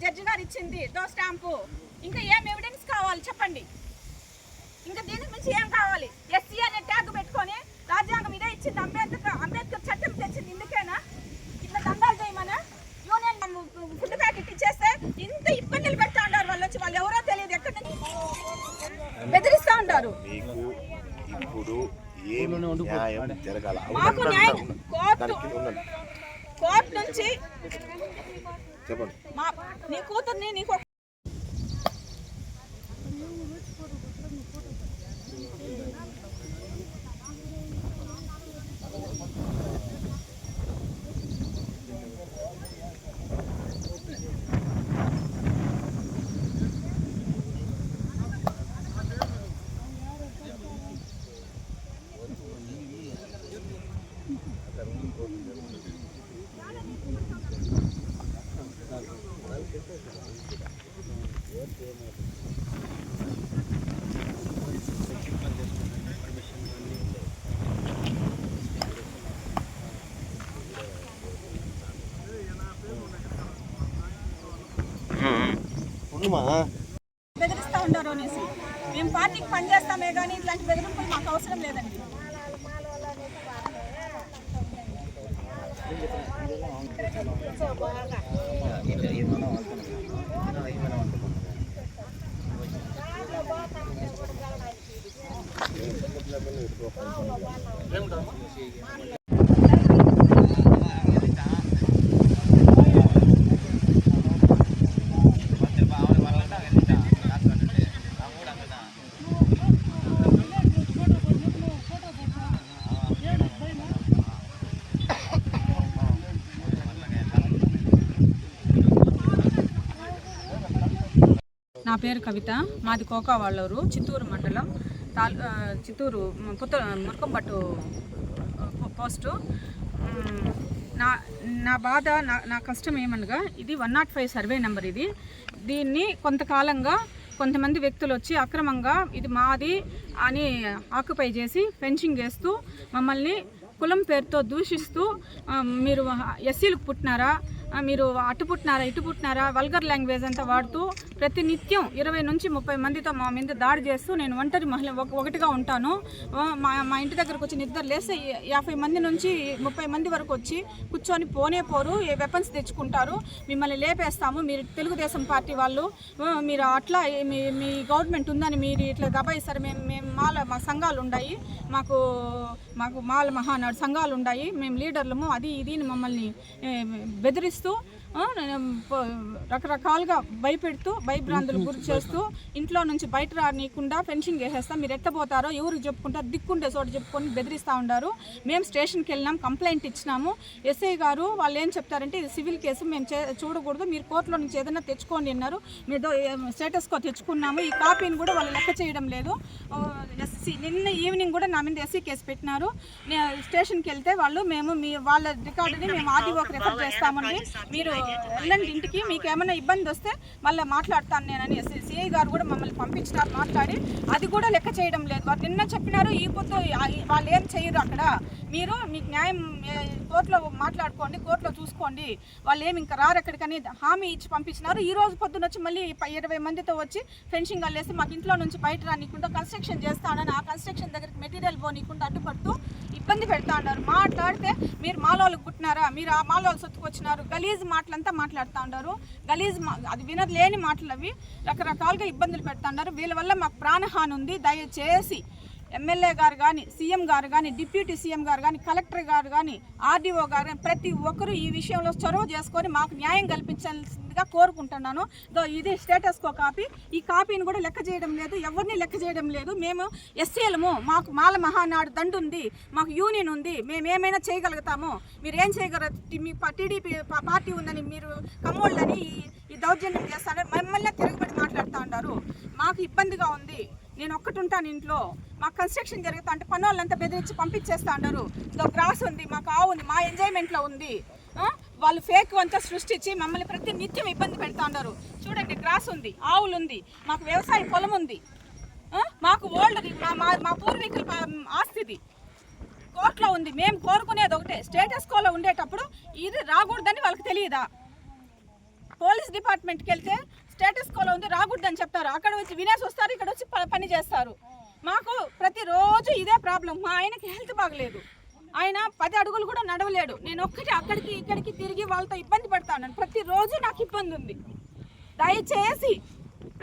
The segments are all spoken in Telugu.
జడ్జి గారు ఇచ్చింది దో స్టాంపు. ఇంకా ఏం ఎవిడెన్స్ కావాలి చెప్పండి? ఇంకా దీని నుంచి ఏం కావాలి? ఎస్సీ అనే ట్యాగ్ పెట్టుకొని రాజ్యాంగం ఇదే ఇచ్చింది, అంబేద్కర్ చట్టం తెచ్చింది ఇందుకేనా? ఇట్లా దండాలు చేయమనా? యూనియన్ ఫుడ్ ప్యాకెట్ ఇచ్చేస్తే ఇంత ఇబ్బందులు పెడతా ఉంటారు వాళ్ళు వచ్చి. వాళ్ళు ఎవరో తెలియదు, ఎక్కడి నుంచి బెదిరిస్తా ఉంటారు. మాకు న్యాయం కోర్టు నుంచి నీ కూతుర్ని నీకు బెదిరిస్తూ ఉంటారు అనేసి మేము పార్టీకి పనిచేస్తామే కానీ ఇట్లాంటి బెదిరింపులు మాకు అవసరం లేదండి. నా పేరు కవిత, మాది కోకావాళ్ళూరు, చిత్తూరు మండలం, చిత్తూరు మురకంపట్టు పోస్టు. నా బాధ, నా కష్టం ఏమనగా ఇది 105 సర్వే నెంబర్. దీన్ని కొంతకాలంగా కొంతమంది వ్యక్తులు వచ్చి అక్రమంగా ఇది మాది అని ఆక్యుపై చేసి ఫెన్సింగ్ వేస్తూ మమ్మల్ని కులం పేరుతో దూషిస్తూ మీరు ఎస్సీలకు పుట్టినారా, మీరు అటు పుట్టినారా ఇటు పుట్టినారా వల్గర్ లాంగ్వేజ్ అంతా వాడుతూ ప్రతి నిత్యం 20 నుంచి 30 మందితో మా మీద దాడి చేస్తూ నేను ఒంటరి మహిళ ఒకటిగా ఉంటాను. మా ఇంటి దగ్గరకు వచ్చి నిద్ర లేస్తే 50 మంది నుంచి 30 మంది వరకు వచ్చి కూర్చొని పోరు, ఏ వెపన్స్ తెచ్చుకుంటారు, మిమ్మల్ని లేపేస్తాము, మీరు తెలుగుదేశం పార్టీ వాళ్ళు, మీరు అట్లా మీ గవర్నమెంట్ ఉందని మీరు ఇట్లా దబాయిస్తారు, మేము మా సంఘాలు ఉన్నాయి, మాకు మాల మహానాడు సంఘాలు ఉన్నాయి, మేము లీడర్లము, అది ఇది మమ్మల్ని బెదిరిస్తూ రకరకాలుగా భయపెడుతూ భయభ్రాంతులు గురి చేస్తూ ఇంట్లో నుంచి బయట రానియకుండా ఫెన్సింగ్ వేసేస్తాం, మీరు ఎట్టబోతారో ఎవరికి చెప్పుకుంటారు, దిక్కుండే చోట చెప్పుకొని బెదిరిస్తూ ఉన్నారు. మేము స్టేషన్కి వెళ్ళినాం, కంప్లైంట్ ఇచ్చినాము. ఎస్ఐ గారు వాళ్ళు ఏం చెప్తారంటే ఇది సివిల్ కేసు, మేము చూడకూడదు, మీరు కోర్టులో నుంచి ఏదైనా తెచ్చుకోండి అన్నారు. మీరు స్టేటస్కో తెచ్చుకున్నాము, ఈ కాపీని కూడా వాళ్ళు లెక్క చేయడం లేదు. నిన్న ఈవినింగ్ కూడా నా మీద ఎస్సీ కేసు పెట్టినారు. స్టేషన్కి వెళ్తే వాళ్ళు మేము వాళ్ళ రికార్డుని మేము ఆర్డీఓకి రెఫర్ చేస్తామండి, మీరు వెళ్ళండి ఇంటికి, మీకు ఏమైనా ఇబ్బంది వస్తే మళ్ళీ మాట్లాడతాను నేనని సిఐ గారు కూడా మమ్మల్ని పంపించినారు మాట్లాడి. అది కూడా లెక్క చేయడం లేదు. వారు నిన్న చెప్పినారు, ఈ పొద్దు వాళ్ళు ఏం చేయరు అక్కడ, మీరు మీకు న్యాయం కోర్టులో మాట్లాడుకోండి, కోర్టులో చూసుకోండి, వాళ్ళు ఏమి ఇంకా రారు ఎక్కడికని హామీ ఇచ్చి పంపించినారు. ఈ రోజు పొద్దున వచ్చి మళ్ళీ 20 మందితో వచ్చి ఫెన్సింగ్ అల్లేసి మాకు ఇంట్లో నుంచి బయట రానికుండా కన్స్ట్రక్షన్ చేస్తానని ఆ కన్స్ట్రక్షన్ దగ్గరికి మెటీరియల్ పోనీకుండా అడ్డుపడుతూ ఇబ్బంది పెడతా ఉన్నారు. మాట్లాడితే మీరు మాలోళ్ళకి పుట్టినారా, మీరు ఆ మాలోళ్ళు సొత్తుకొచ్చినారు, గలీజ్ మాటలంతా మాట్లాడుతూ ఉంటారు. గలీజ్ అది వినలేని మాటలు అవి, రకరకాలుగా ఇబ్బందులు పెడతా ఉన్నారు. వీళ్ళ వల్ల మాకు ప్రాణహాని ఉంది. దయచేసి ఎమ్మెల్యే గారు కానీ, సీఎం గారు కానీ, డిప్యూటీ సీఎం గారు కానీ, కలెక్టర్ గారు కానీ, ఆర్డీఓ గారు కానీ ప్రతి ఒక్కరూ ఈ విషయంలో చొరవ చేసుకొని మాకు న్యాయం కల్పించాల్సిందిగా కోరుకుంటున్నాను. ఇది స్టేటస్కో కాపీ, ఈ కాపీని కూడా లెక్క చేయడం లేదు, ఎవరిని లెక్క చేయడం లేదు. మేము ఎస్సీలము, మాకు మాల మహానాడు దండు ఉంది, మాకు యూనియన్ ఉంది, మేము ఏమైనా చేయగలుగుతాము. మీరు ఏం చేయగలరు, మీ టీడీపీ పార్టీ ఉందని మీరు కమ్మోళ్ళని ఈ దౌర్జన్యం చేస్తాను, మమ్మల్ని తిరగబడి మాట్లాడుతూ ఉంటారు. మాకు ఇబ్బందిగా ఉంది, నేను ఒక్కటి ఉంటాను ఇంట్లో, మాకు కన్స్ట్రక్షన్ జరుగుతా అంటే పనులంతా బెదిరించి పంపించేస్తా ఉంటారు. గ్రాస్ ఉంది, మాకు ఆవు ఉంది, మా ఎంజాయ్మెంట్లో ఉంది. వాళ్ళు ఫేక్ అంతా సృష్టించి మమ్మల్ని ప్రతి నిత్యం ఇబ్బంది పెడతా ఉన్నారు. చూడండి, గ్రాస్ ఉంది, ఆవులు ఉంది, మాకు వ్యవసాయ పొలం ఉంది, మాకు ఓల్డ్ మా పూర్వీకుల ఆస్తిది. కోర్టులో ఉంది. మేము కోరుకునేది ఒకటే, స్టేటస్ కోలో ఉండేటప్పుడు ఇది రాకూడదని వాళ్ళకి తెలియదా? పోలీస్ డిపార్ట్మెంట్కి వెళ్తే స్టేటస్ కోలో ఉంది రాకూడదని చెప్తారు, అక్కడ వచ్చి వినేసి వస్తారు, ఇక్కడ వచ్చి పని చేస్తారు. మాకు ప్రతిరోజు ఇదే ప్రాబ్లం. మా ఆయనకి హెల్త్ బాగలేదు, ఆయన 10 అడుగులు కూడా నడవలేడు. నేను ఒక్కటి అక్కడికి ఇక్కడికి తిరిగి వాళ్ళతో ఇబ్బంది పడతాను. ప్రతిరోజు నాకు ఇబ్బంది ఉంది. దయచేసి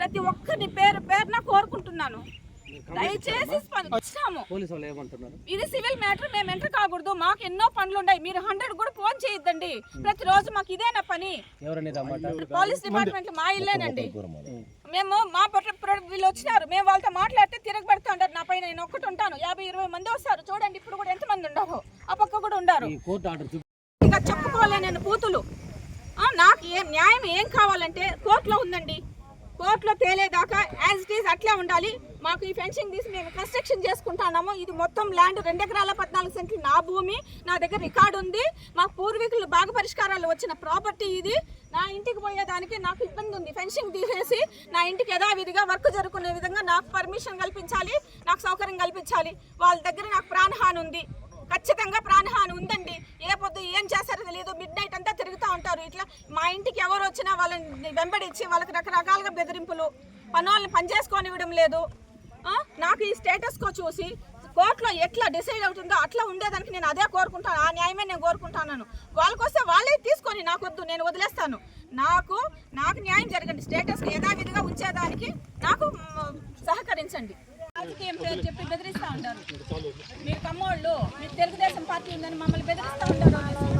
ప్రతి ఒక్కరిని పేరున కోరుకుంటున్నాను, దయచేసి వచ్చాము. ఇది సివిల్ మ్యాటర్, మేము ఎంటర్ కాకూడదు. మాకు ఎన్నో పనులు ఉన్నాయి. మీరు 100 కూడా ఫోన్ చేయొద్దండి. ప్రతిరోజు మాకు ఇదేనా పని? పోలీస్ డిపార్ట్మెంట్ మా ఇల్లేనండి. మేము మా వీళ్ళు వచ్చినారు, మేము వాళ్ళతో మాట్లాడితే తిరగబెడతా ఉంటారు నా పైన. నేను ఒక్కటి ఉంటాను, 50-20 మంది వస్తారు. చూడండి ఇప్పుడు కూడా ఎంతమంది ఉన్నారు, ఆ పక్క కూడా ఉన్నారు. ఇక చెప్పుకోలే నేను బూతులు. నాకు న్యాయం ఏం కావాలంటే కోర్టులో ఉందండి, కోర్టులో తేలేదాకా యాజ్ ఇట్ ఈస్ అట్లా ఉండాలి. మాకు ఈ ఫెన్సింగ్ తీసి మేము కన్స్ట్రక్షన్ చేసుకుంటున్నాము. ఇది మొత్తం ల్యాండ్ 2 ఎకరాల 14 సెంట్లు నా భూమి, నా దగ్గర రికార్డు ఉంది. మా పూర్వీకులు బాగా పరిష్కారాలు వచ్చిన ప్రాపర్టీ ఇది. నా ఇంటికి పోయేదానికి నాకు ఇబ్బంది ఉంది. ఫెన్సింగ్ తీసేసి నా ఇంటికి యథావిధిగా వర్క్ జరుగుకునే విధంగా నాకు పర్మిషన్ కల్పించాలి, నాకు సౌకర్యం కల్పించాలి. వాళ్ళ దగ్గర నాకు ప్రాణహాని ఉంది, ఖచ్చితంగా ప్రాణహాని ఉందండి. ఏ పొద్దు ఏం చేస్తారో తెలియదు, మిడ్ నైట్ అంతా తిరుగుతూ ఉంటారు. ఇట్లా మా ఇంటికి ఎవరు వచ్చినా వాళ్ళని వెంబడించి వాళ్ళకి రకరకాలుగా బెదిరింపులు, పనులను పనిచేసుకోనివ్వడం లేదు. నాకు ఈ స్టేటస్ కో చూసి కోర్టులో ఎట్లా డిసైడ్ అవుతుందో అట్లా ఉండేదానికి నేను అదే కోరుకుంటాను, ఆ న్యాయమే నేను కోరుకుంటున్నాను. వాళ్ళకి వస్తే వాళ్ళే తీసుకొని నాకు వద్దు, నేను వదిలేస్తాను. నాకు న్యాయం జరగండి, స్టేటస్ యథావిధిగా ఉంచేదానికి నాకు సహకరించండి. రాజకీయం పేరు చెప్పి బెదిరిస్తూ ఉంటారు. మీరు కమ్మోళ్ళు, మీరు తెలుగుదేశం పార్టీ ఉందని మమ్మల్ని బెదిరిస్తూ ఉంటారు.